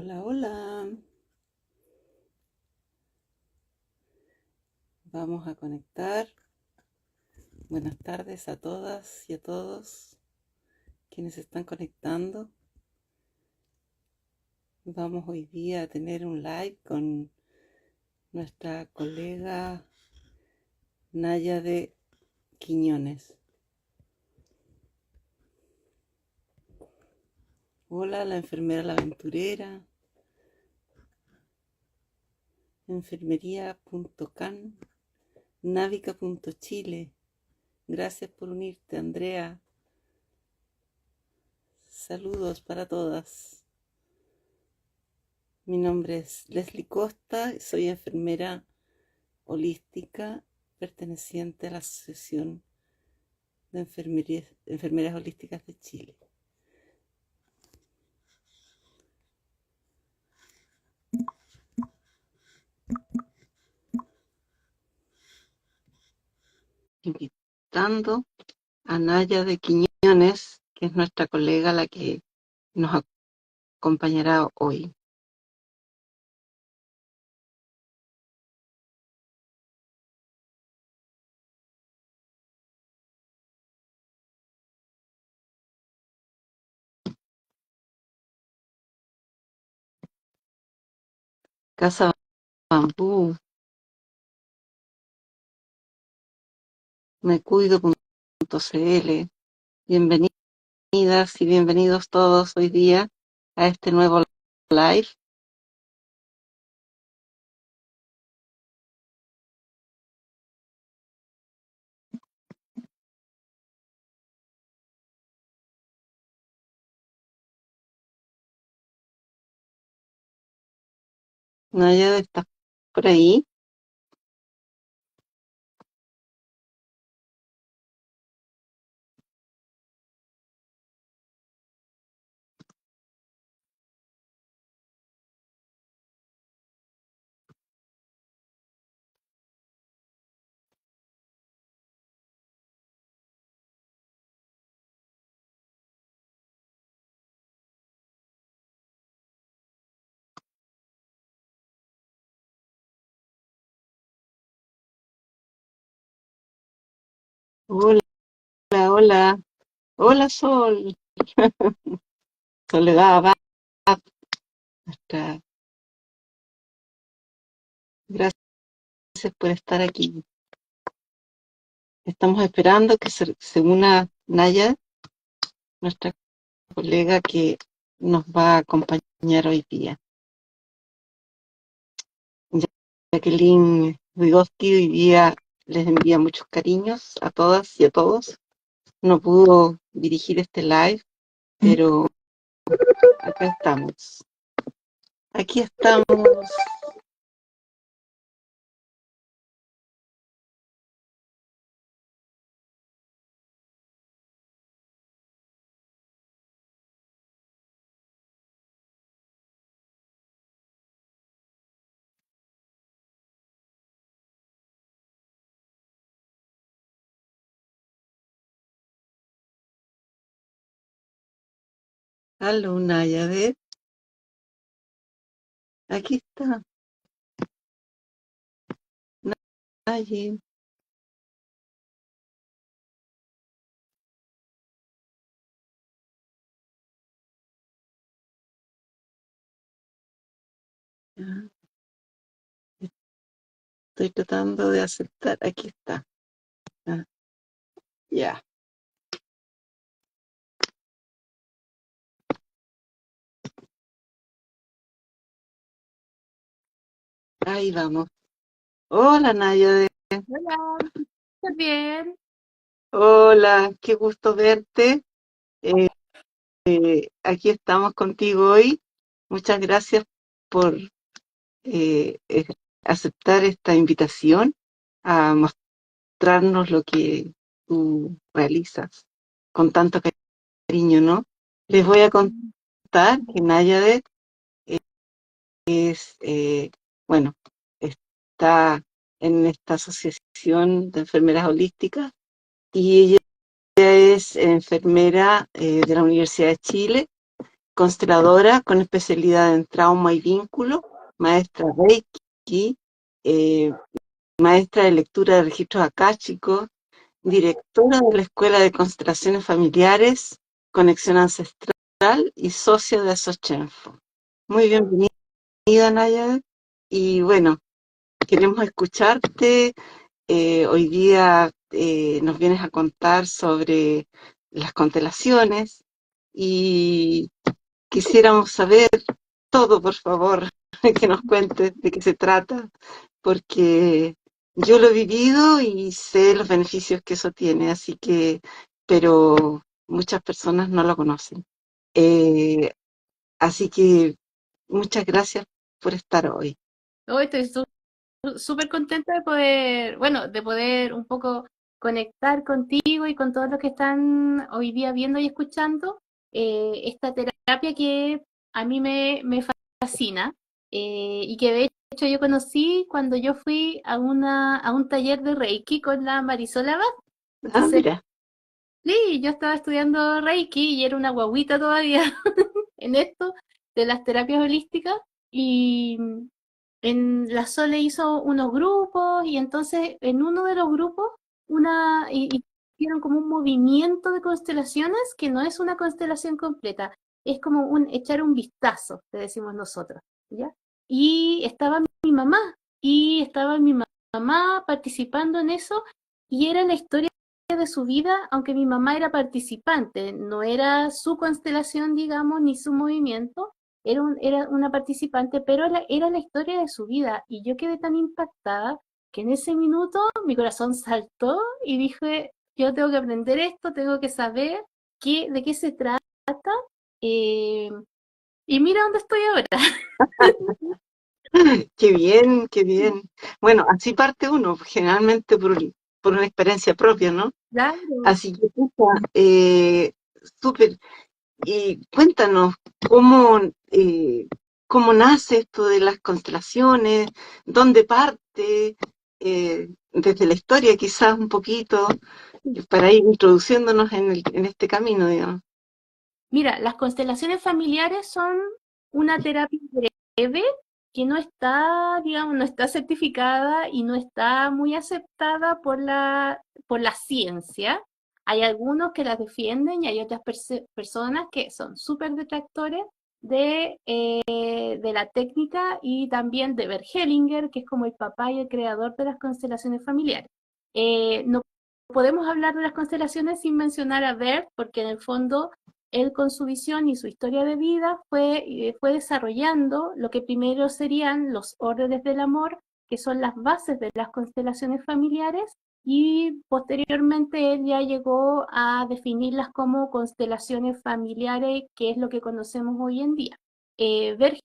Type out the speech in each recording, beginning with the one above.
Hola, hola. Vamos a conectar. Buenas tardes a todas y a todos quienes están conectando. Vamos hoy día a tener un live con nuestra colega Náyade Quiñones. Hola, la enfermera La Aventurera. Enfermería.can. Návica.chile. Gracias por unirte, Andrea. Saludos para todas. Mi nombre es Leslie Costa, soy enfermera holística perteneciente a la Asociación de Enfermeras Holísticas de Chile. Invitando a Náyade Quiñones, que es nuestra colega la que nos acompañará hoy. Casa Bambú, mecuido.cl. Bienvenidas y bienvenidos todos hoy día a este nuevo live. Náyade, ¿estás por ahí? Hola, hola, hola Sol, Soledad Abad, nuestra- gracias por estar aquí. Estamos esperando que se una Naya, nuestra colega que nos va a acompañar hoy día. Jacqueline Vygotsky hoy día les envía muchos cariños a todas y a todos. No pudo dirigir este live, pero acá estamos. Aquí estamos. Aló, Naya, ¿ves? Aquí está. Naye. Ah, estoy tratando de aceptar. Aquí está. Ah, ya. Ahí vamos. Hola, Naya. Hola, ¿estás bien? Hola, qué gusto verte. Eh, Aquí estamos contigo hoy. Muchas gracias por eh, eh, aceptar esta invitación a mostrarnos lo que tú realizas con tanto cariño, ¿no? Les voy a contar que Nayadet es, bueno, está en esta asociación de enfermeras holísticas y ella es enfermera de la Universidad de Chile consteladora con especialidad en trauma y vínculo, maestra Reiki, eh, maestra de lectura de registros akáshicos, directora de la Escuela de Constelaciones Familiares, Conexión Ancestral y socia de Asochenfo. Muy bienvenida, Naya. Y bueno, queremos escucharte. Hoy día nos vienes a contar sobre las constelaciones y quisiéramos saber todo, por favor, que nos cuentes de qué se trata, porque yo lo he vivido y sé los beneficios que eso tiene, así que, pero muchas personas no lo conocen. Eh, Así que muchas gracias por estar hoy. Hoy estoy súper contenta de poder, bueno, de poder un poco conectar contigo y con todos los que están hoy día viendo y escuchando esta terapia que a mí me fascina y que de hecho yo conocí cuando yo fui a un taller de Reiki con la Marisol Abad. Ah, Entonces, mira. sí, yo estaba estudiando Reiki y era una guaguita todavía en esto de las terapias holísticas y en la Sole hizo unos grupos y entonces en uno de los grupos y hicieron como un movimiento de constelaciones que no es una constelación completa, es como un echar un vistazo, le decimos nosotros, ¿ya? Y estaba mi mamá participando en eso y era la historia de su vida, aunque mi mamá era participante, no era su constelación, digamos, ni su movimiento, era una participante, pero era la historia de su vida. Y yo quedé tan impactada que en ese minuto mi corazón saltó y dije, yo tengo que aprender esto, tengo que saber de qué se trata. eh, y mira dónde estoy ahora. Qué bien, qué bien. Bueno, así parte uno, generalmente por una experiencia propia, ¿no? Claro. Así que, pucha, súper. Y cuéntanos cómo, cómo nace esto de las constelaciones, dónde parte, desde la historia quizás un poquito, para ir introduciéndonos en este camino, digamos. Mira, las constelaciones familiares son una terapia breve que no está, digamos, no está certificada y no está muy aceptada por la ciencia. Hay algunos que las defienden y hay otras personas que son súper detractores de la técnica y también de Bert Hellinger, que es como el papá y el creador de las constelaciones familiares. No podemos hablar de las constelaciones sin mencionar a Bert, porque en el fondo él con su visión y su historia de vida fue desarrollando lo que primero serían los órdenes del amor, que son las bases de las constelaciones familiares, y posteriormente él ya llegó a definirlas como constelaciones familiares, que es lo que conocemos hoy en día. Bert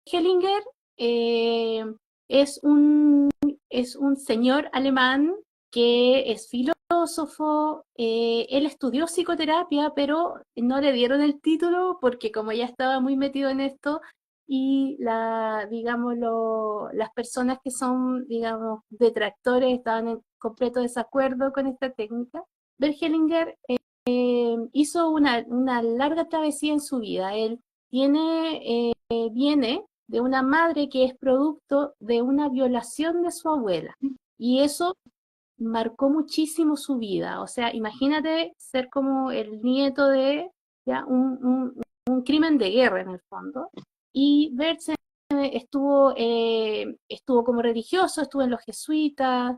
Hellinger eh, es es un señor alemán que es filósofo, él estudió psicoterapia, pero no le dieron el título porque como ya estaba muy metido en esto y digamos, las personas que son, digamos, detractores estaban en completo desacuerdo con esta técnica, Bert Hellinger hizo una larga travesía en su vida. Él viene de una madre que es producto de una violación de su abuela. Y eso marcó muchísimo su vida. O sea, imagínate ser como el nieto de ya, un crimen de guerra en el fondo. Y verse estuvo como religioso, estuvo en los jesuitas,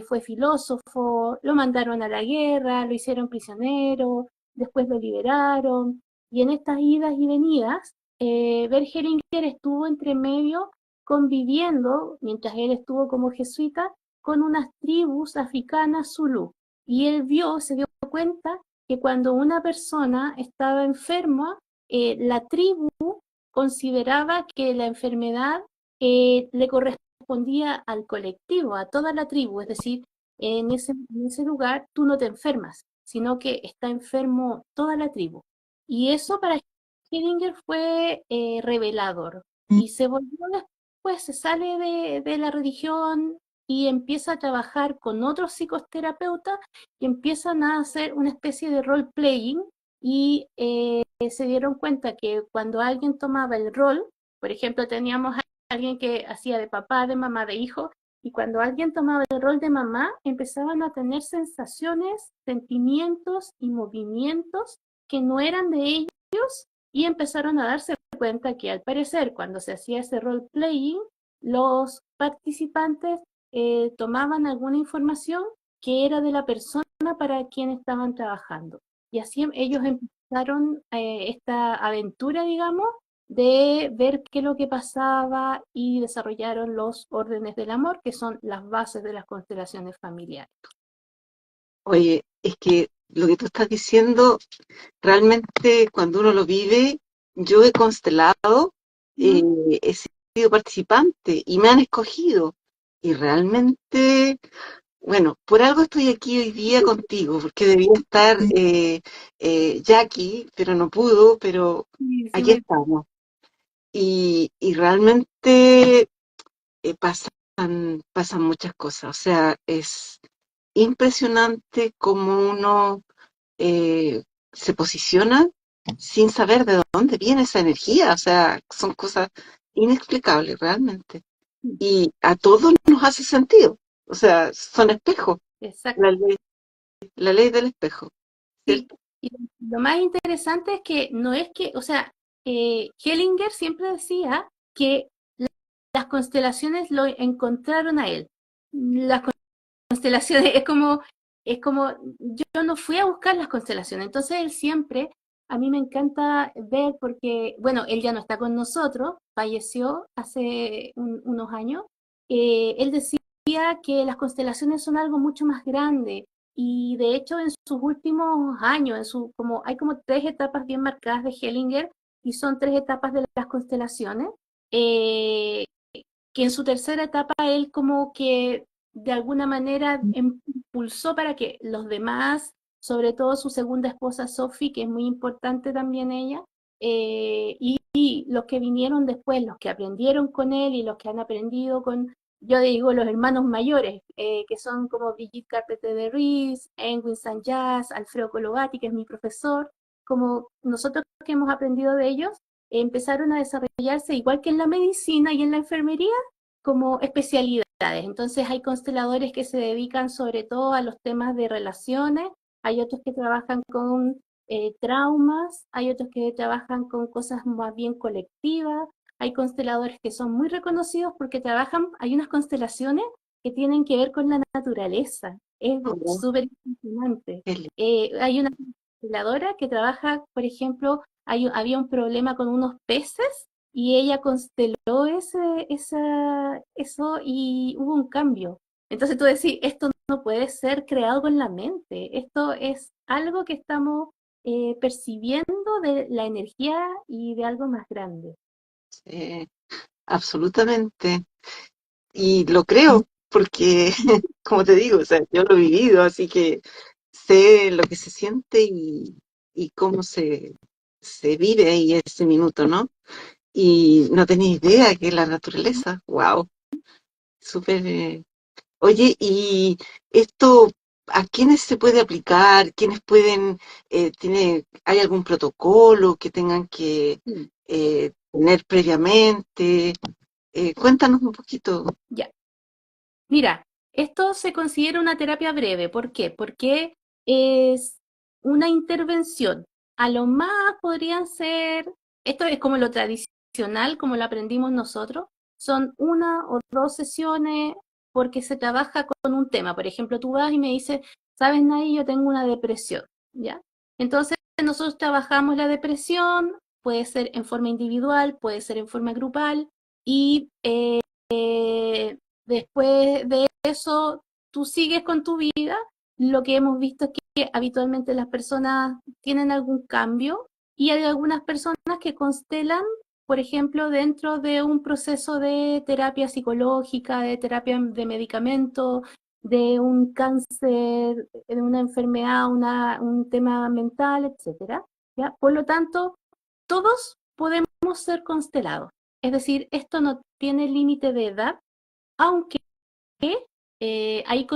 fue filósofo, lo mandaron a la guerra, lo hicieron prisionero, después lo liberaron. Y en estas idas y venidas, Bert Hellinger estuvo entre medio conviviendo, mientras él estuvo como jesuita, con unas tribus africanas zulú. Y él se dio cuenta que cuando una persona estaba enferma, la tribu consideraba que la enfermedad le correspondía al colectivo, a toda la tribu, es decir, en ese lugar tú no te enfermas, sino que está enfermo toda la tribu. Y eso para Schellinger fue revelador. Y se volvió después, se sale de la religión y empieza a trabajar con otros psicoterapeutas y empiezan a hacer una especie de role-playing y se dieron cuenta que cuando alguien tomaba el rol, por ejemplo, teníamos a alguien que hacía de papá, de mamá, de hijo, y cuando alguien tomaba el rol de mamá, empezaban a tener sensaciones, sentimientos y movimientos que no eran de ellos y empezaron a darse cuenta que al parecer cuando se hacía ese role playing, los participantes tomaban alguna información que era de la persona para quien estaban trabajando. Y así ellos empezaron esta aventura, digamos, de ver qué es lo que pasaba y desarrollaron los órdenes del amor, que son las bases de las constelaciones familiares. Oye, es que lo que tú estás diciendo, realmente cuando uno lo vive, yo he constelado, eh, ¿Mm? he sido participante y me han escogido. Y realmente, bueno, por algo estoy aquí hoy día contigo, porque debía estar Jackie, pero no pudo, pero Sí, sí, aquí estamos. Y realmente pasan muchas cosas. O sea, es impresionante cómo uno se posiciona sin saber de dónde viene esa energía. O sea, son cosas inexplicables realmente. Y a todos nos hace sentido. O sea, son espejos, exacto. la ley, la ley del espejo, Sí. ¿cierto? Y lo más interesante es que no es que, o sea, Hellinger siempre decía que las constelaciones lo encontraron a él. Las constelaciones es como, yo no fui a buscar las constelaciones, entonces él siempre, a mí me encanta ver porque, bueno, él ya no está con nosotros, falleció hace unos años, él decía que las constelaciones son algo mucho más grande y de hecho en sus últimos años, como, hay como tres etapas bien marcadas de Hellinger y son tres etapas de las constelaciones. eh, que en su tercera etapa él como que de alguna manera impulsó para que los demás, sobre todo su segunda esposa Sophie, que es muy importante también ella, y los que vinieron después, los que aprendieron con él y los que han aprendido con, yo digo, los hermanos mayores, que son como Brigitte Carpenter de Ries, Engwin Sanjaz, Alfredo Cologati, que es mi profesor, como nosotros que hemos aprendido de ellos, empezaron a desarrollarse igual que en la medicina y en la enfermería como especialidades. Entonces hay consteladores que se dedican sobre todo a los temas de relaciones, hay otros que trabajan con traumas, hay otros que trabajan con cosas más bien colectivas, hay consteladores que son muy reconocidos porque trabajan, hay unas constelaciones que tienen que ver con la naturaleza, es Oh, súper impresionante. qué lindo. Hay una consteladora que trabaja, por ejemplo, había un problema con unos peces y ella consteló eso y hubo un cambio. Entonces tú decís, esto no puede ser creado con la mente, esto es algo que estamos percibiendo de la energía y de algo más grande. Absolutamente. Y lo creo, porque, como te digo, o sea, yo lo he vivido, así que sé lo que se siente y cómo se vive ahí ese minuto, ¿no? Y no tenía idea que la naturaleza, wow, súper. Oye, y esto, ¿a quiénes se puede aplicar? ¿Quiénes pueden, hay algún protocolo que tengan que Mm. tener previamente? Cuéntanos un poquito. Ya, mira, esto se considera una terapia breve. ¿Por qué? Porque es una intervención. A lo más podrían ser, esto es como lo tradicional, como lo aprendimos nosotros, son una o dos sesiones porque se trabaja con un tema. Por ejemplo, tú vas y me dices, ¿sabes, Nay? Yo tengo una depresión, ¿ya? Entonces, nosotros trabajamos la depresión, puede ser en forma individual, puede ser en forma grupal, y después de eso, tú sigues con tu vida. Lo que hemos visto es que habitualmente las personas tienen algún cambio y hay algunas personas que constelan, por ejemplo, dentro de un proceso de terapia psicológica, de terapia de medicamento, de un cáncer, de una enfermedad, un tema mental, etcétera. ¿Ya? Por lo tanto, todos podemos ser constelados. Es decir, esto no tiene límite de edad, aunque hay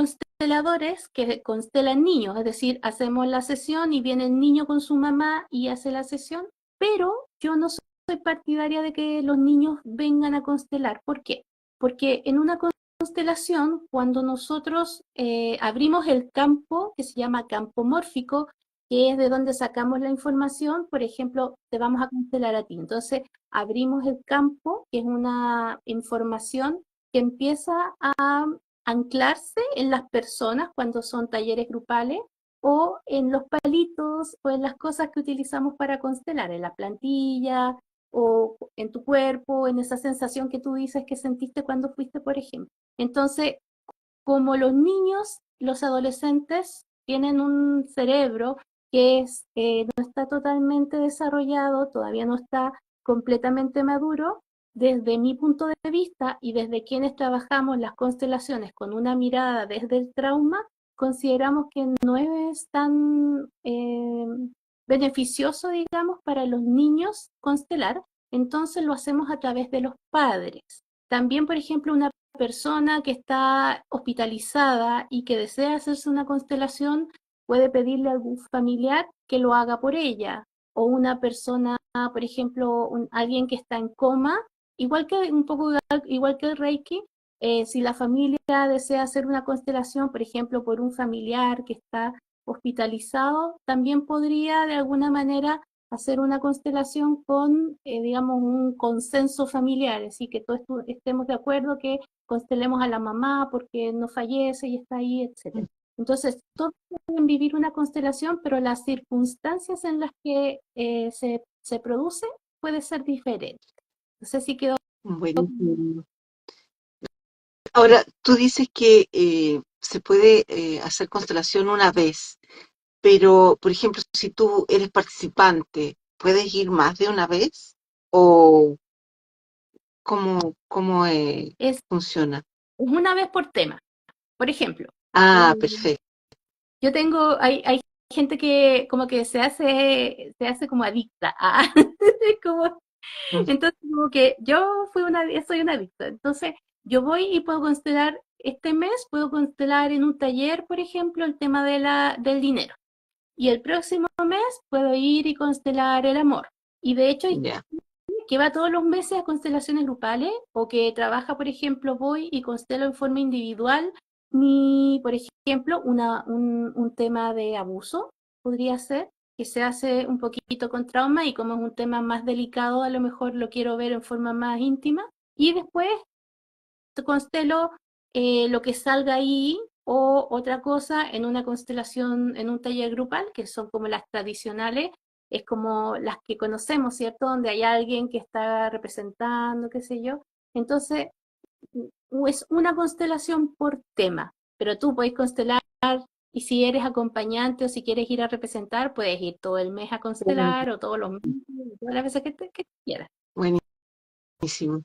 consteladores que constelan niños, es decir, hacemos la sesión y viene el niño con su mamá y hace la sesión, pero yo no soy partidaria de que los niños vengan a constelar. ¿Por qué? Porque en una constelación, cuando nosotros abrimos el campo, que se llama campo mórfico, que es de donde sacamos la información, por ejemplo, te vamos a constelar a ti. Entonces, abrimos el campo, que es una información que empieza a anclarse en las personas cuando son talleres grupales o en los palitos o en las cosas que utilizamos para constelar, en la plantilla o en tu cuerpo, en esa sensación que tú dices que sentiste cuando fuiste, por ejemplo. Entonces, como los niños, los adolescentes tienen un cerebro que no está totalmente desarrollado, todavía no está completamente maduro, desde mi punto de vista y desde quienes trabajamos las constelaciones con una mirada desde el trauma, consideramos que no es tan beneficioso, digamos, para los niños constelar, entonces lo hacemos a través de los padres. También, por ejemplo, una persona que está hospitalizada y que desea hacerse una constelación puede pedirle a algún familiar que lo haga por ella. O una persona, por ejemplo, alguien que está en coma, igual que un poco igual que el Reiki, si la familia desea hacer una constelación, por ejemplo, por un familiar que está hospitalizado, también podría de alguna manera hacer una constelación con, digamos, un consenso familiar, así que todos estemos de acuerdo que constelemos a la mamá porque no fallece y está ahí, etcétera. Entonces, todos pueden vivir una constelación, pero las circunstancias en las que se produce puede ser diferente. No sé si quedó. Buenísimo. Ahora, tú dices que se puede hacer constelación una vez, pero, por ejemplo, si tú eres participante, ¿puedes ir más de una vez? ¿O cómo Es funciona? una vez por tema. Por ejemplo, Ah, eh, perfecto. yo tengo, hay gente que como que se hace como adicta a, como, Mm, entonces como que yo soy una adicta, entonces yo voy y puedo constelar, este mes puedo constelar en un taller, por ejemplo, el tema del dinero, y el próximo mes puedo ir y constelar el amor, y de hecho hay ya. que va todos los meses a constelaciones grupales o que trabaja, por ejemplo, voy y constelo en forma individual, ni, por ejemplo, un tema de abuso podría ser, que se hace un poquito con trauma y como es un tema más delicado, a lo mejor lo quiero ver en forma más íntima y después constelo lo que salga ahí o otra cosa en una constelación, en un taller grupal, que son como las tradicionales, es como las que conocemos, ¿cierto? Donde hay alguien que está representando, qué sé yo. Entonces, es una constelación por tema, pero tú puedes constelar y si eres acompañante o si quieres ir a representar, puedes ir todo el mes a constelar o todos los meses, todas las veces que quieras. Buenísimo.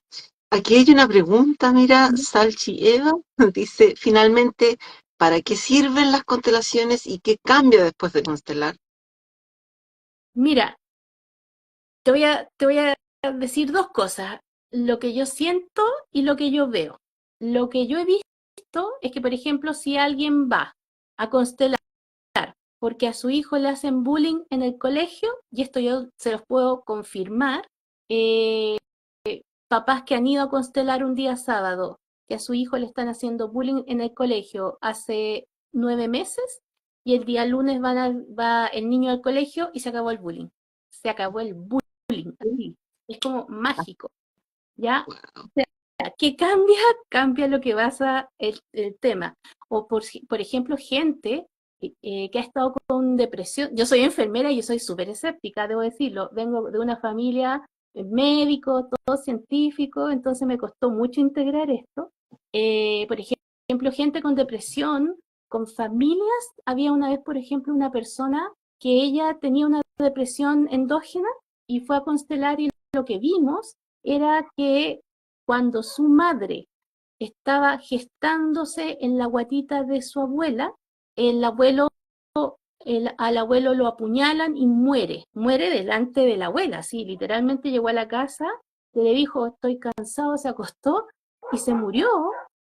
Aquí hay una pregunta, mira, Salchi Eva dice, finalmente, ¿para qué sirven las constelaciones y qué cambia después de constelar? Mira, te voy a decir dos cosas, lo que yo siento y lo que yo veo. Lo que yo he visto es que, por ejemplo, si alguien va a constelar porque a su hijo le hacen bullying en el colegio, y esto yo se los puedo confirmar, eh, papás que han ido a constelar un día sábado, que a su hijo le están haciendo bullying en el colegio hace 9 meses, y el día lunes va el niño al colegio y se acabó el bullying. Se acabó el bullying, así. Es como mágico, ¿ya? O sea, ¿qué cambia? Cambia lo que basa el tema. O por ejemplo, gente que ha estado con depresión. Yo soy enfermera y yo soy súper escéptica, debo decirlo. Vengo de una familia médico, todo científico, entonces me costó mucho integrar esto. Por ejemplo, gente con depresión, con familias. Había una vez, por ejemplo, una persona que ella tenía una depresión endógena y fue a constelar y lo que vimos era que cuando su madre estaba gestándose en la guatita de su abuela, el abuelo, al abuelo lo apuñalan y muere delante de la abuela, sí, literalmente llegó a la casa, le dijo, estoy cansado, se acostó y se murió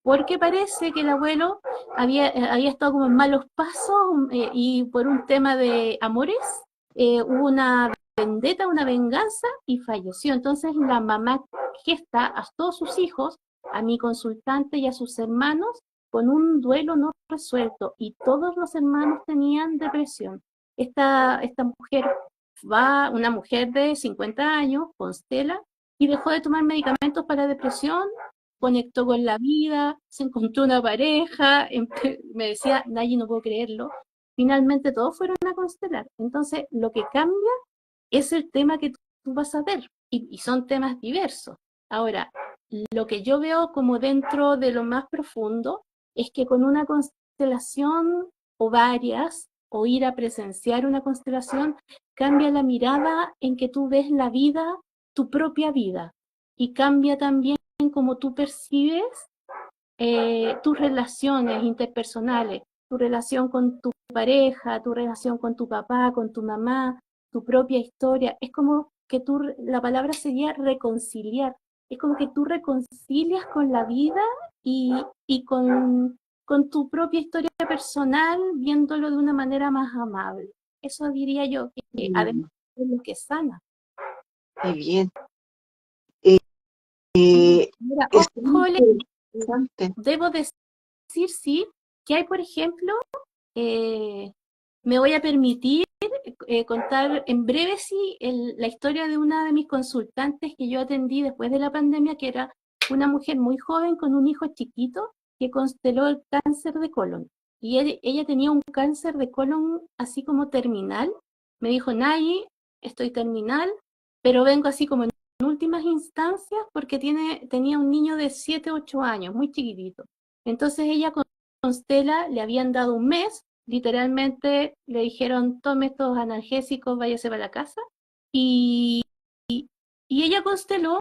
porque parece que el abuelo había estado como en malos pasos y por un tema de amores hubo una vendetta, una venganza y falleció. Entonces la mamá gesta a todos sus hijos, a mi consultante y a sus hermanos, con un duelo no resuelto y todos los hermanos tenían depresión. Esta mujer una mujer de 50 años, Constela, y dejó de tomar medicamentos para depresión, conectó con la vida, se encontró una pareja, me decía, Nayi, no puedo creerlo. Finalmente todos fueron a constelar. Entonces, lo que cambia es el tema que tú vas a ver, y son temas diversos. Ahora, lo que yo veo como dentro de lo más profundo es que con una constelación o varias, o ir a presenciar una constelación, cambia la mirada en que tú ves la vida, tu propia vida, y cambia también como tú percibes tus relaciones interpersonales, tu relación con tu pareja, tu relación con tu papá, con tu mamá, tu propia historia. Es como que la palabra sería reconciliar. Es como que tú reconcilias con la vida y con tu propia historia personal, viéndolo de una manera más amable. Eso diría yo, que además Mm, es lo que sana. qué bien. Eh, eh, Mira, es ojo, muy interesante. debo decir, sí, que hay, por ejemplo, eh, me voy a permitir contar en breve, sí, la historia de una de mis consultantes que yo atendí después de la pandemia, que era una mujer muy joven con un hijo chiquito que consteló el cáncer de colon. Y ella tenía un cáncer de colon así como terminal. Me dijo, Nayi, estoy terminal, pero vengo así como en últimas instancias porque tenía un niño de 7 8 años, muy chiquitito. Entonces ella con Stella le habían dado un mes, literalmente le dijeron, tome estos analgésicos, váyase para la casa. Y, y ella consteló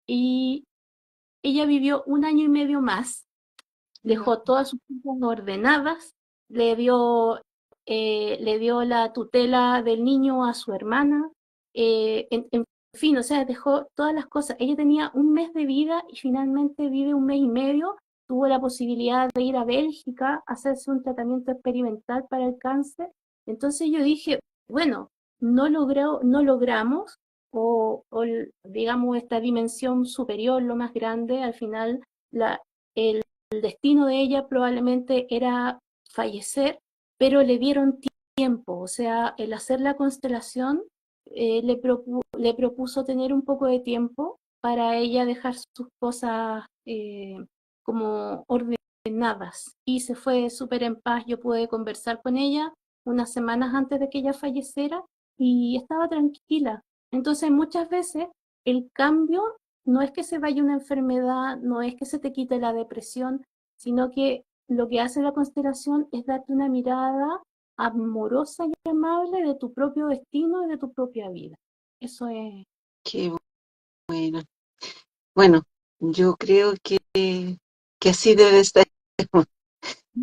y ella vivió un año y medio más, dejó todas sus cosas ordenadas, le dio, le dio la tutela del niño a su hermana, en fin, o sea, dejó todas las cosas. Ella tenía un mes de vida y finalmente vive un mes y medio. Tuvo la posibilidad de ir a Bélgica a hacerse un tratamiento experimental para el cáncer. Entonces yo dije, bueno, no logramos, o digamos esta dimensión superior, lo más grande, al final el destino de ella probablemente era fallecer, pero le dieron tiempo, o sea, el hacer la constelación le propuso tener un poco de tiempo para ella dejar sus cosas como ordenadas y se fue súper en paz. Yo pude conversar con ella unas semanas antes de que ella falleciera y estaba tranquila. Entonces muchas veces el cambio no es que se vaya una enfermedad, no es que se te quite la depresión, sino que lo que hace la constelación es darte una mirada amorosa y amable de tu propio destino y de tu propia vida. Eso es. Qué bueno. Bueno, yo creo que así debe ser.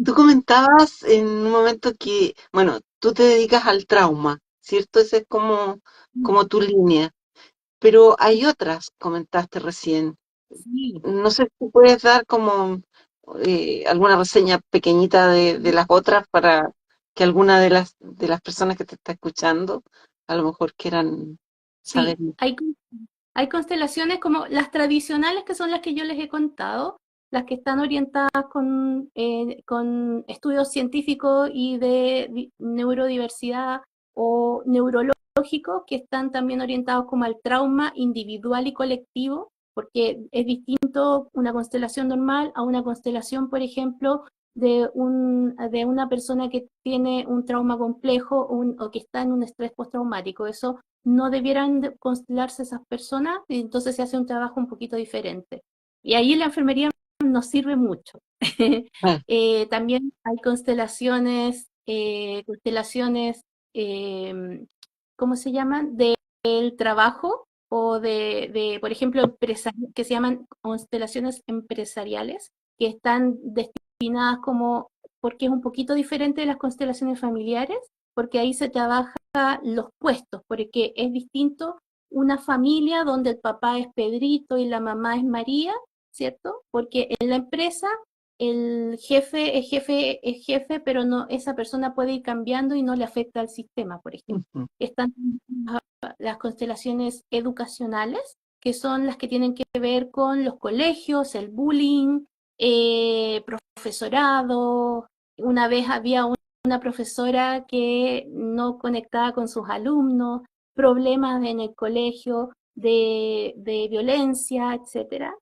Tú comentabas en un momento que, bueno, tú te dedicas al trauma, ¿cierto? Esa es como tu línea. Pero hay otras, comentaste recién. Sí, No sé si puedes dar como alguna reseña pequeñita de las otras para que alguna de las personas que te está escuchando a lo mejor quieran saber. sí. Hay constelaciones como las tradicionales, que son las que yo les he contado, las que están orientadas con estudios científicos y de neurodiversidad o neurológicos, que están también orientados como al trauma individual y colectivo, porque es distinto una constelación normal a una constelación, por ejemplo, de una persona que tiene un trauma complejo o que está en un estrés postraumático. Eso no debieran constelarse esas personas, y entonces se hace un trabajo un poquito diferente. Y ahí la enfermería nos sirve mucho. Ah, También hay constelaciones, eh, ¿cómo se llaman? Del trabajo o por ejemplo, que se llaman constelaciones empresariales, que están destinadas como, porque es un poquito diferente de las constelaciones familiares, porque ahí se trabaja los puestos, porque es distinto una familia donde el papá es Pedrito y la mamá es María, ¿cierto? Porque en la empresa el jefe es jefe, es jefe, pero no, esa persona puede ir cambiando y no le afecta al sistema, por ejemplo. Ujú. Están las constelaciones educacionales, que son las que tienen que ver con los colegios, el bullying, profesorado. Una vez había una profesora que no conectaba con sus alumnos, problemas en el colegio de violencia, etcétera.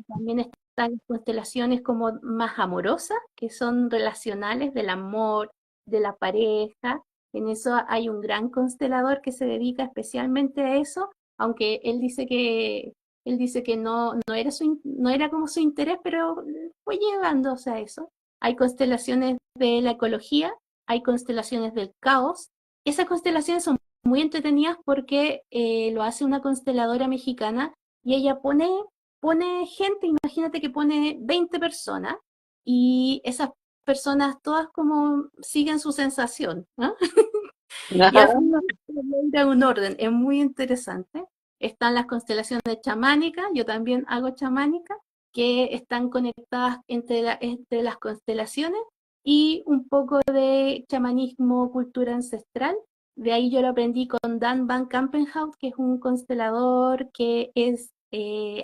También están constelaciones como más amorosas, que son relacionales del amor, de la pareja. En eso hay un gran constelador que se dedica especialmente a eso, aunque él dice que no era no era como su interés, pero fue llevándose a eso. Hay constelaciones de la ecología, hay constelaciones del caos. Esas constelaciones son muy entretenidas porque lo hace una consteladora mexicana y ella pone gente, imagínate que pone 20 personas y esas personas todas como siguen su sensación, ¿no? Y al Ajá. final logra un orden, es muy interesante. Están las constelaciones chamánicas, yo también hago chamánica, que están conectadas entre las constelaciones y un poco de chamanismo, cultura ancestral. De ahí yo lo aprendí con Dan van Kampenhout, que es un constelador que es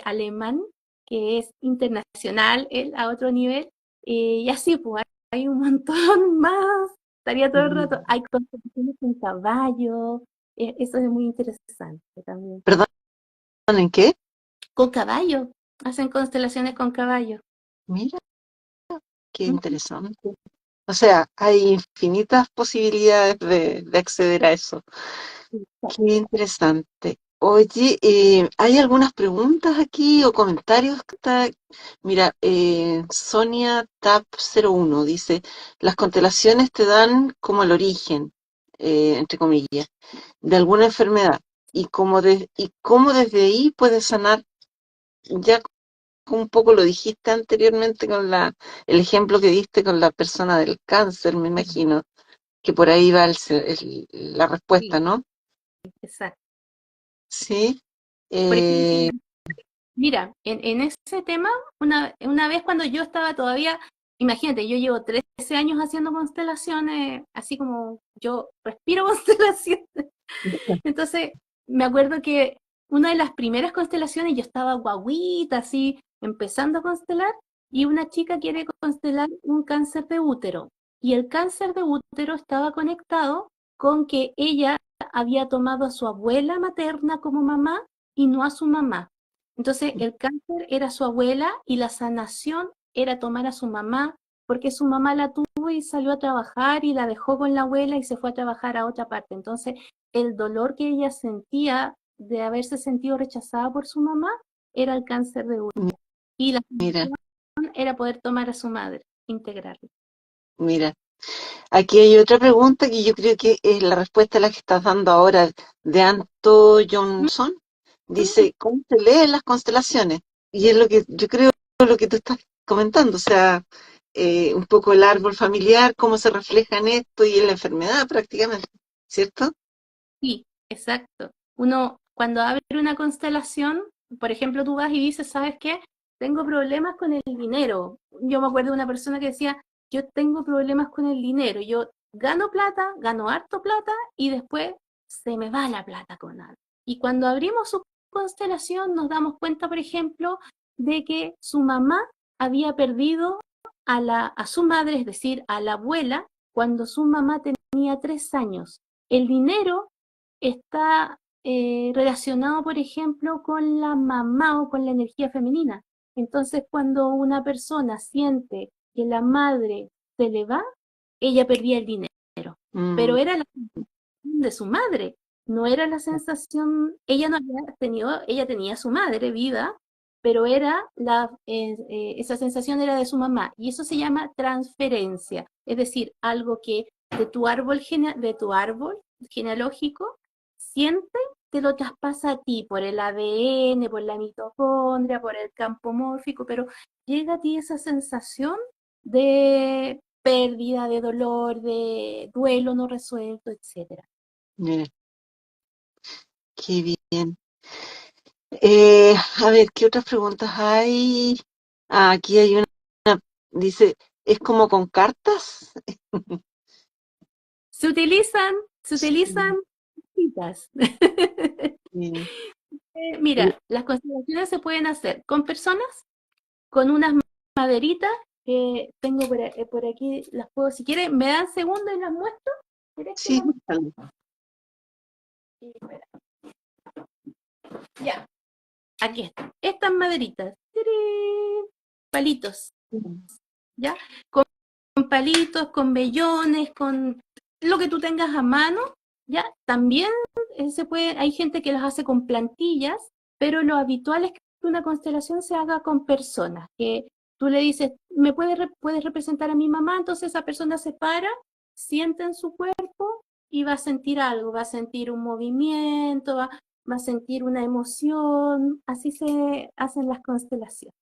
alemán, que es internacional, él a otro nivel. Y así, pues hay un montón más. Estaría todo el rato. Hay constelaciones con caballo. Eso es muy interesante también. Perdón, ¿en qué? Con caballo. Hacen constelaciones con caballo. Mira, qué Ujú. interesante. O sea, hay infinitas posibilidades de acceder a eso. Qué interesante. Oye, ¿hay algunas preguntas aquí o comentarios que está? Mira, Sonia Tap 01 dice, las constelaciones te dan como el origen, entre comillas, de alguna enfermedad y cómo desde ahí puedes sanar. Ya un poco lo dijiste anteriormente con el ejemplo que diste con la persona del cáncer, me imagino, que por ahí va la respuesta, Sí, ¿no? exacto. Sí. Por ejemplo, Eh, mira, en ese tema, una vez cuando yo estaba todavía, imagínate, yo llevo 13 años haciendo constelaciones, así como yo respiro constelaciones. Entonces, me acuerdo que una de las primeras constelaciones, yo estaba guaguita, así, empezando a constelar, y una chica quiere constelar un cáncer de útero. Y el cáncer de útero estaba conectado con que ella había tomado a su abuela materna como mamá y no a su mamá. Entonces, el cáncer era su abuela y la sanación era tomar a su mamá, porque su mamá la tuvo y salió a trabajar y la dejó con la abuela y se fue a trabajar a otra parte. Entonces, el dolor que ella sentía de haberse sentido rechazada por su mamá era el cáncer de útero. Y la mira, solución era poder tomar a su madre, integrarla. mira. Aquí hay otra pregunta que yo creo que es la respuesta a la que estás dando ahora de Anto Johnson. Dice, ¿cómo se leen las constelaciones? Y es lo que yo creo lo que tú estás comentando, o sea, un poco el árbol familiar, cómo se refleja en esto y en la enfermedad prácticamente, ¿cierto? Sí, exacto. Uno, cuando abre una constelación, por ejemplo, tú vas y dices, ¿sabes qué? Tengo problemas con el dinero. Yo me acuerdo de una persona que decía, yo tengo problemas con el dinero. Yo gano plata, gano harto plata y después se me va la plata con algo. Y cuando abrimos su constelación nos damos cuenta, por ejemplo, de que su mamá había perdido a su madre, es decir, a la abuela, cuando su mamá tenía 3 años. El dinero está relacionado, por ejemplo, con la mamá o con la energía femenina. Entonces, cuando una persona siente que la madre se le va, ella perdía el dinero, Mm, pero era la sensación de su madre, no era la sensación, ella no había tenido, ella tenía su madre viva, pero esa sensación era de su mamá, y eso se llama transferencia, es decir, algo que de tu árbol genealógico siente que lo traspasa a ti por el ADN, por la mitocondria, por el campo mórfico, pero llega a ti esa sensación de pérdida, de dolor, de duelo no resuelto, etcétera. mira, qué bien. A ver, ¿qué otras preguntas hay? Ah, aquí hay una, dice, ¿es como con cartas? Se utilizan, se Sí, utilizan citas. sí. Mira, las constelaciones se pueden hacer con personas, con unas maderitas que tengo por aquí, las puedo, si quieren, me dan segundos y las muestro. ¿Quieres que Sí, las muestre? Ya, aquí están. Estas maderitas. ¡Tirín! Palitos, ¿ya? Con palitos, con vellones, con lo que tú tengas a mano, ¿ya? También se puede, hay gente que los hace con plantillas, pero lo habitual es que una constelación se haga con personas, que tú le dices, puedes representar a mi mamá, entonces esa persona se para, siente en su cuerpo y va a sentir algo, va a sentir un movimiento, va a sentir una emoción, así se hacen las constelaciones.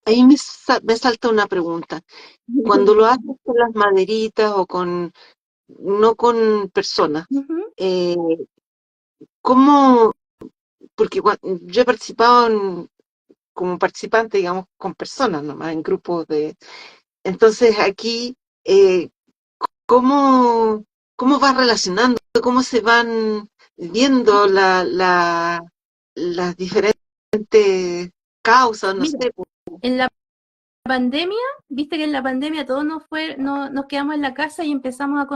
Ahí me salta una pregunta. Cuando lo haces con las maderitas o con, no con personas, Ujú. eh, ¿cómo? Porque yo he participado como participante, digamos, con personas nomás, en grupos de... Entonces aquí, eh, ¿cómo, cómo vas relacionando, cómo se van viendo las diferentes causas, no Mira, sé? en la pandemia, viste que en la pandemia todos nos quedamos en la casa y empezamos a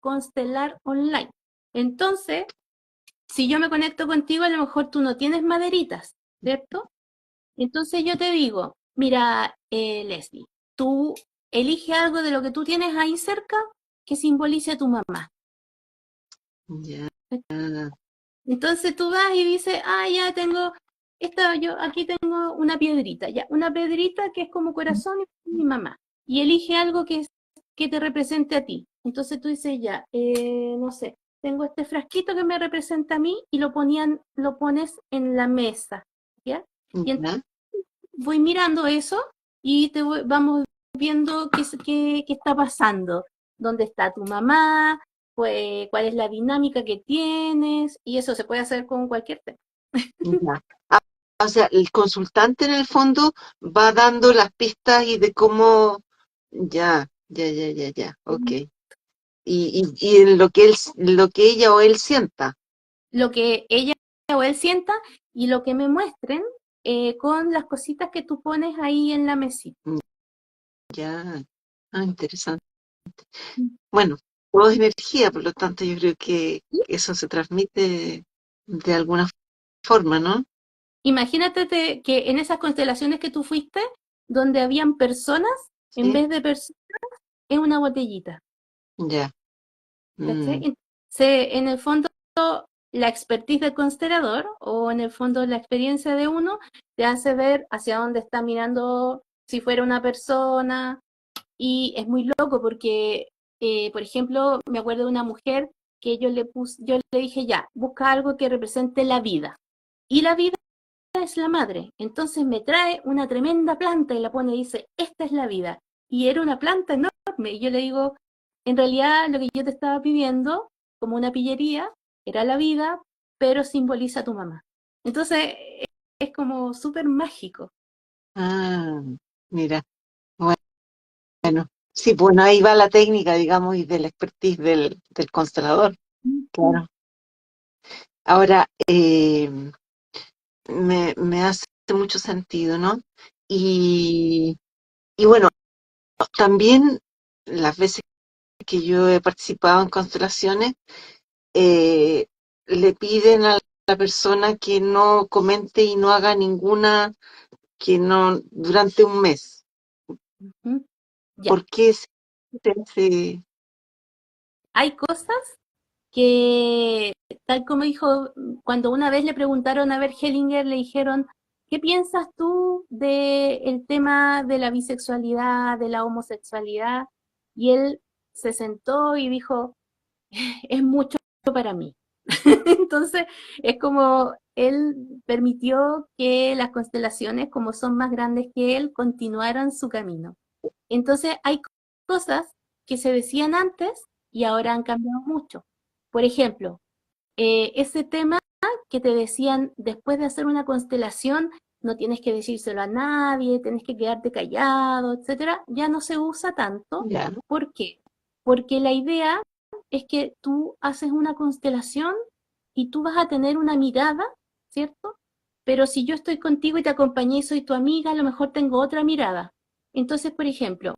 constelar online. Entonces, si yo me conecto contigo, a lo mejor tú no tienes maderitas, ¿cierto? Entonces yo te digo, mira, Leslie, tú elige algo de lo que tú tienes ahí cerca que simbolice a tu mamá. Ya, Entonces tú vas y dices, ah, ya tengo, yo aquí tengo una piedrita, ya, una piedrita que es como corazón y mi mamá. Y elige algo que te represente a ti. Entonces tú dices, ya, no sé, tengo este frasquito que me representa a mí y lo pones en la mesa, ¿ya? Y ya, entonces voy mirando eso y vamos viendo qué está pasando, dónde está tu mamá, pues, cuál es la dinámica que tienes, y eso se puede hacer con cualquier tema. ya. Ah, o sea, el consultante en el fondo va dando las pistas y de cómo, ya, ok. Y en lo que ella o él sienta. Lo que ella o él sienta y lo que me muestren con las cositas que tú pones ahí en la mesita. Ya, interesante. Bueno, todo es energía, por lo tanto yo creo que ¿Sí? eso se transmite de alguna forma, ¿no? Imagínate que en esas constelaciones que tú fuiste, donde habían personas, en Sí, vez de personas, es una botellita. ya. ¿Cachai? Mm, En el fondo, la expertise del constelador o en el fondo la experiencia de uno te hace ver hacia dónde está mirando si fuera una persona y es muy loco porque, por ejemplo, me acuerdo de una mujer que yo le dije ya, busca algo que represente la vida y la vida es la madre, entonces me trae una tremenda planta y la pone y dice, esta es la vida y era una planta enorme y yo le digo, en realidad lo que yo te estaba pidiendo como una pillería era la vida, pero simboliza a tu mamá. Entonces es como súper mágico. ah, mira, bueno. Sí, bueno, ahí va la técnica, digamos, y del expertise del constelador. Claro. Ahora, me hace mucho sentido, ¿no? Y, y bueno, también las veces que yo he participado en constelaciones, eh, le piden a la persona que no comente y no haga ninguna, que no, durante un mes. Ujú. Ya, ¿Por qué se hace? hay cosas que, tal como dijo, cuando una vez le preguntaron a Bert Hellinger, le dijeron, ¿qué piensas tú del tema de la bisexualidad, de la homosexualidad? Y él se sentó y dijo, es mucho para mí. Entonces, es como él permitió que las constelaciones, como son más grandes que él, continuaran su camino. Entonces, hay cosas que se decían antes y ahora han cambiado mucho. Por ejemplo, ese tema que te decían, después de hacer una constelación, no tienes que decírselo a nadie, tienes que quedarte callado, etcétera, ya no se usa tanto. Ya, ¿Por qué? Porque la idea es que tú haces una constelación y tú vas a tener una mirada, ¿cierto? Pero si yo estoy contigo y te acompañé y soy tu amiga, a lo mejor tengo otra mirada. Entonces, por ejemplo,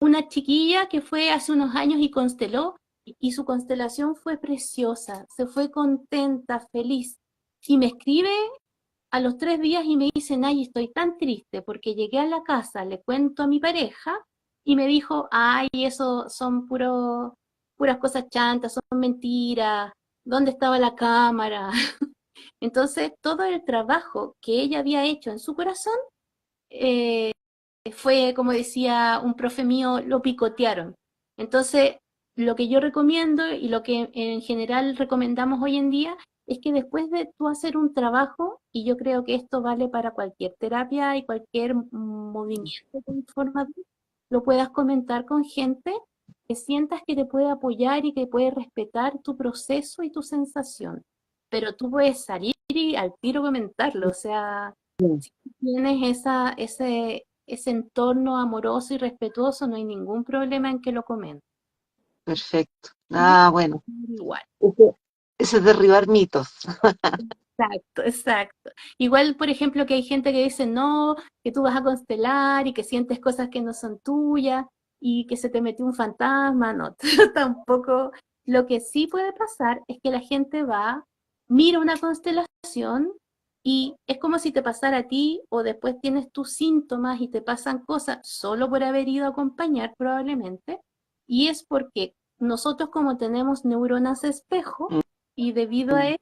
una chiquilla que fue hace unos años y consteló, y su constelación fue preciosa, se fue contenta, feliz. Y me escribe a los 3 días y me dice, ay, estoy tan triste porque llegué a la casa, le cuento a mi pareja y me dijo, ay, eso son puras cosas chantas, son mentiras, ¿dónde estaba la cámara? Entonces, todo el trabajo que ella había hecho en su corazón eh, fue, como decía un profe mío, lo picotearon. Entonces, lo que yo recomiendo y lo que en general recomendamos hoy en día es que después de tú hacer un trabajo, y yo creo que esto vale para cualquier terapia y cualquier movimiento transformador, lo puedas comentar con gente que sientas que te puede apoyar y que puede respetar tu proceso y tu sensación. Pero tú puedes salir y al tiro comentarlo, o sea, bien, si tienes ese entorno amoroso y respetuoso, no hay ningún problema en que lo comentes. perfecto. Y Ah, bueno, igual. ese es derribar mitos. Exacto, exacto. Igual, por ejemplo, que hay gente que dice no, que tú vas a constelar y que sientes cosas que no son tuyas y que se te metió un fantasma, no, tampoco. Lo que sí puede pasar es que la gente va, mira una constelación y es como si te pasara a ti o después tienes tus síntomas y te pasan cosas solo por haber ido a acompañar probablemente. Y es porque nosotros como tenemos neuronas espejo y debido a Mm,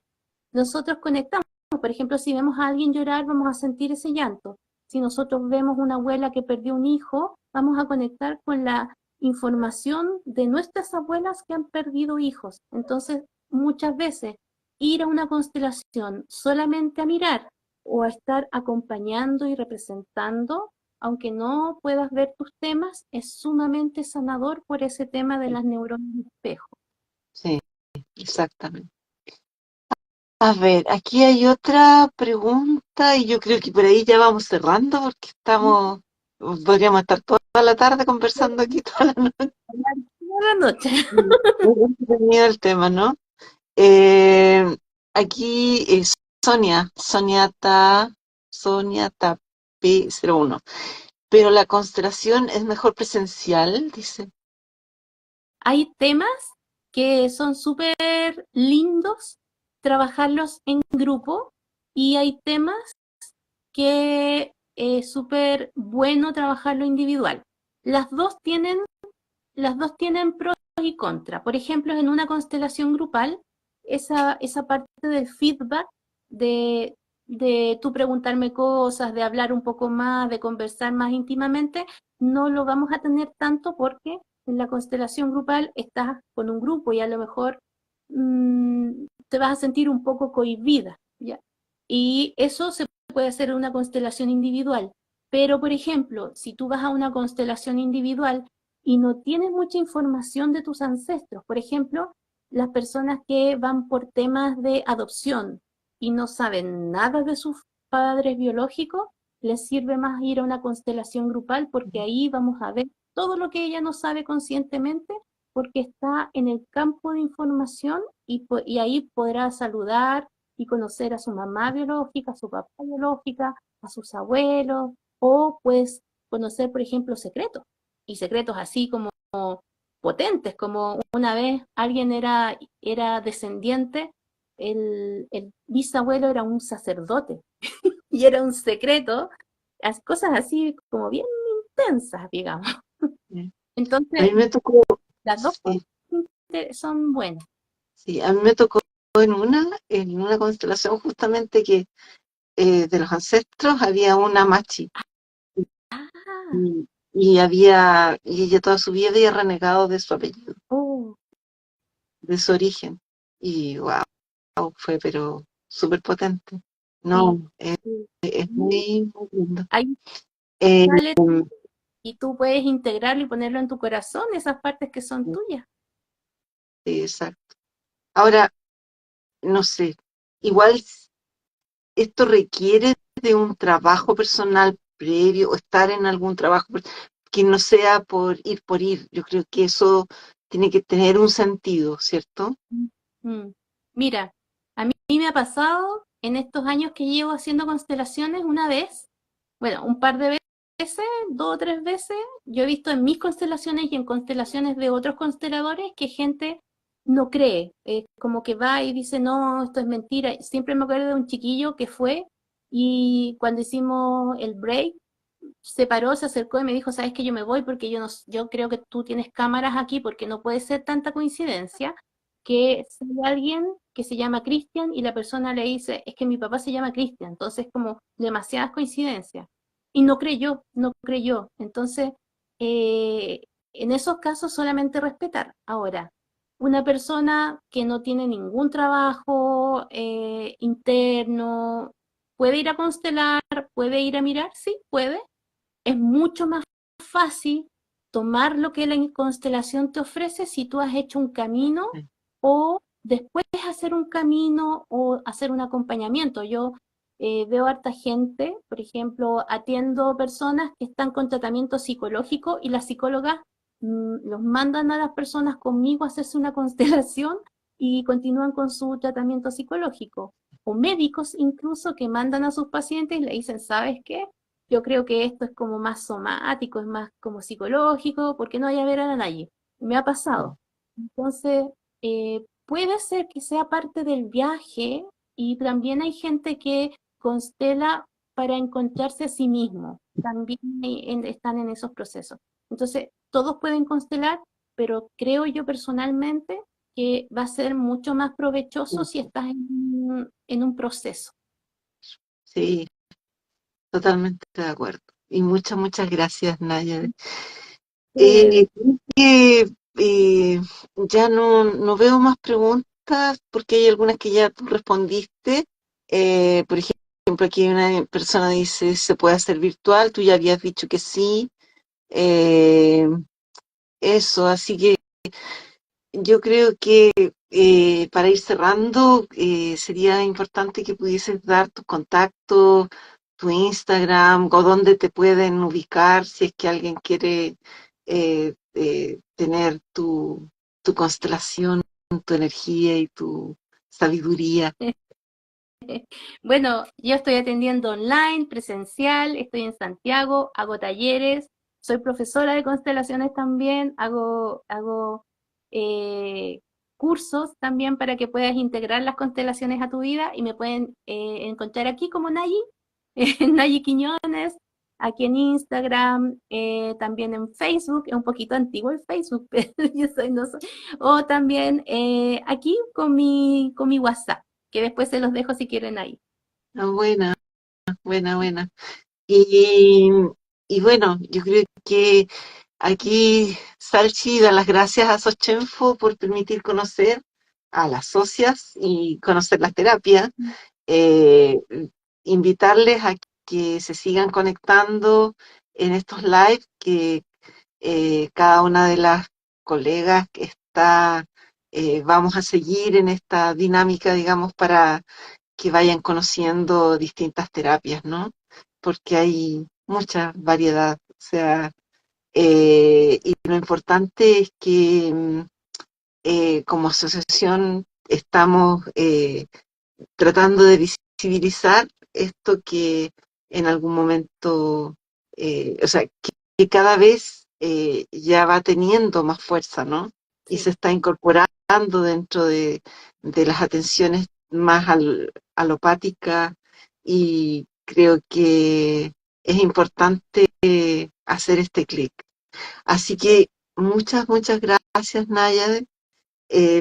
nosotros conectamos. Por ejemplo, si vemos a alguien llorar, vamos a sentir ese llanto. Si nosotros vemos una abuela que perdió un hijo, vamos a conectar con la información de nuestras abuelas que han perdido hijos. Entonces, muchas veces ir a una constelación solamente a mirar o a estar acompañando y representando, aunque no puedas ver tus temas, es sumamente sanador por ese tema de las neuronas de espejo. sí, exactamente. A ver, aquí hay otra pregunta y yo creo que por ahí ya vamos cerrando porque podríamos estar toda la tarde conversando aquí toda la noche. Buenas noches. Muy entretenido el tema, ¿no? Eh, aquí Sonia P01. Pero la constelación es mejor presencial, dice. Hay temas que son súper lindos trabajarlos en grupo y hay temas que es súper bueno trabajarlo individual. Las dos tienen, las dos tienen pros y contras. Por ejemplo, en una constelación grupal, esa parte del feedback, de, de tú preguntarme cosas, de hablar un poco más, de conversar más íntimamente, no lo vamos a tener tanto porque en la constelación grupal estás con un grupo y a lo mejor te vas a sentir un poco cohibida, ¿ya? Y eso se puede hacer en una constelación individual. Pero, por ejemplo, si tú vas a una constelación individual y no tienes mucha información de tus ancestros, por ejemplo, las personas que van por temas de adopción y no saben nada de sus padres biológicos, les sirve más ir a una constelación grupal porque ahí vamos a ver todo lo que ella no sabe conscientemente porque está en el campo de información y ahí podrá saludar y conocer a su mamá biológica, a su papá biológica, a sus abuelos, o puedes conocer, por ejemplo, secretos, y secretos así como potentes, como una vez alguien era descendiente, el bisabuelo era un sacerdote y era un secreto, cosas así como bien intensas, digamos. A mí Entonces, me tocó, las dos sí, son buenas. sí, a mí me tocó en una constelación justamente que de los ancestros había una machi Ah, y ella toda su vida había renegado de su apellido, oh, de su origen. Y wow, fue pero súper potente. sí, No, sí. es muy, muy lindo. Ahí Eh, sale y tú puedes integrarlo y ponerlo en tu corazón, esas partes que son tuyas. sí, exacto. Ahora, no sé, igual esto requiere de un trabajo personal previo o estar en algún trabajo que no sea por ir por ir. Yo creo que eso tiene que tener un sentido, ¿cierto? Mm. Mira, a mí me ha pasado en estos años que llevo haciendo constelaciones una vez, bueno, un par de veces, 2 o 3 veces, yo he visto en mis constelaciones y en constelaciones de otros consteladores que gente no cree, como que va y dice, no, esto es mentira. Siempre me acuerdo de un chiquillo que fue y cuando hicimos el break, se paró, se acercó y me dijo, sabes que yo me voy porque yo, no, yo creo que tú tienes cámaras aquí porque no puede ser tanta coincidencia que sale alguien que se llama Cristian y la persona le dice, es que mi papá se llama Cristian, entonces como demasiadas coincidencias. Y no creyó, no creyó. Entonces, eh, en esos casos solamente respetar. Ahora, una persona que no tiene ningún trabajo interno, ¿puede ir a constelar? ¿Puede ir a mirar? Sí, puede. Es mucho más fácil tomar lo que la constelación te ofrece si tú has hecho un camino o después hacer un camino o hacer un acompañamiento. Yo veo harta gente, por ejemplo, atiendo personas que están con tratamiento psicológico y las psicólogas los mandan a las personas conmigo a hacerse una constelación y continúan con su tratamiento psicológico. O médicos incluso que mandan a sus pacientes y le dicen, ¿sabes qué? Yo creo que esto es como más somático, es más como psicológico, porque no vaya a ver a nadie. Me ha pasado. Entonces, puede ser que sea parte del viaje y también hay gente que constela para encontrarse a sí mismo. También están en esos procesos. Entonces, todos pueden constelar, pero creo yo personalmente que va a ser mucho más provechoso si estás en un proceso. Sí, totalmente de acuerdo. Y muchas gracias, Naya. Eh, Creo que ya no veo más preguntas porque hay algunas que ya tú respondiste. Por ejemplo, aquí una persona dice, ¿se puede hacer virtual? Tú ya habías dicho que sí. Eh, Eso, así que yo creo que para ir cerrando, sería importante que pudieses dar tus contactos, tu Instagram, o dónde te pueden ubicar si es que alguien quiere tener tu constelación, tu energía y tu sabiduría. Bueno, yo estoy atendiendo online, presencial, estoy en Santiago, hago talleres, soy profesora de constelaciones también, hago eh, cursos también para que puedas integrar las constelaciones a tu vida y me pueden encontrar aquí como Nayi, Nayi Quiñones, aquí en Instagram, también en Facebook, es un poquito antiguo el Facebook, pero yo soy, no soy, o también aquí con mi WhatsApp que después se los dejo si quieren ahí. Ah, buena. Y, y bueno, yo creo que aquí Salchi da las gracias a Sochenfo por permitir conocer a las socias y conocer las terapias. Eh, Invitarles a que se sigan conectando en estos live, que cada una de las colegas que está, vamos a seguir en esta dinámica, digamos, para que vayan conociendo distintas terapias, ¿no? Porque hay mucha variedad. O sea, y lo importante es que como asociación estamos tratando de visibilizar esto que en algún momento, o sea, que cada vez ya va teniendo más fuerza, ¿no? Y se Sí. está incorporando dentro de las atenciones más alopáticas y creo que es importante hacer este clic. Así que muchas gracias, Naya,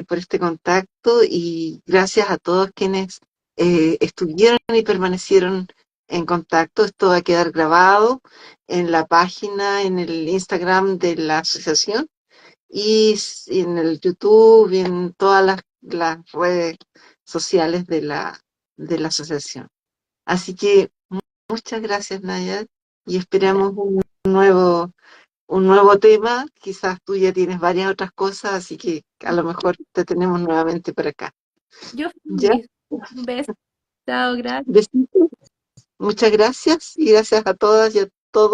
por este contacto y gracias a todos quienes estuvieron y permanecieron en contacto. Esto va a quedar grabado en la página, en el Instagram de la asociación y en el YouTube y en todas las redes sociales de la asociación. Así que muchas gracias, Nayad, y esperamos un nuevo tema. Quizás tú ya tienes varias otras cosas, así que a lo mejor te tenemos nuevamente por acá. Yo ¿Ya? feliz. Un beso, chao, gracias. Besitos. Muchas gracias y gracias a todas y a todos.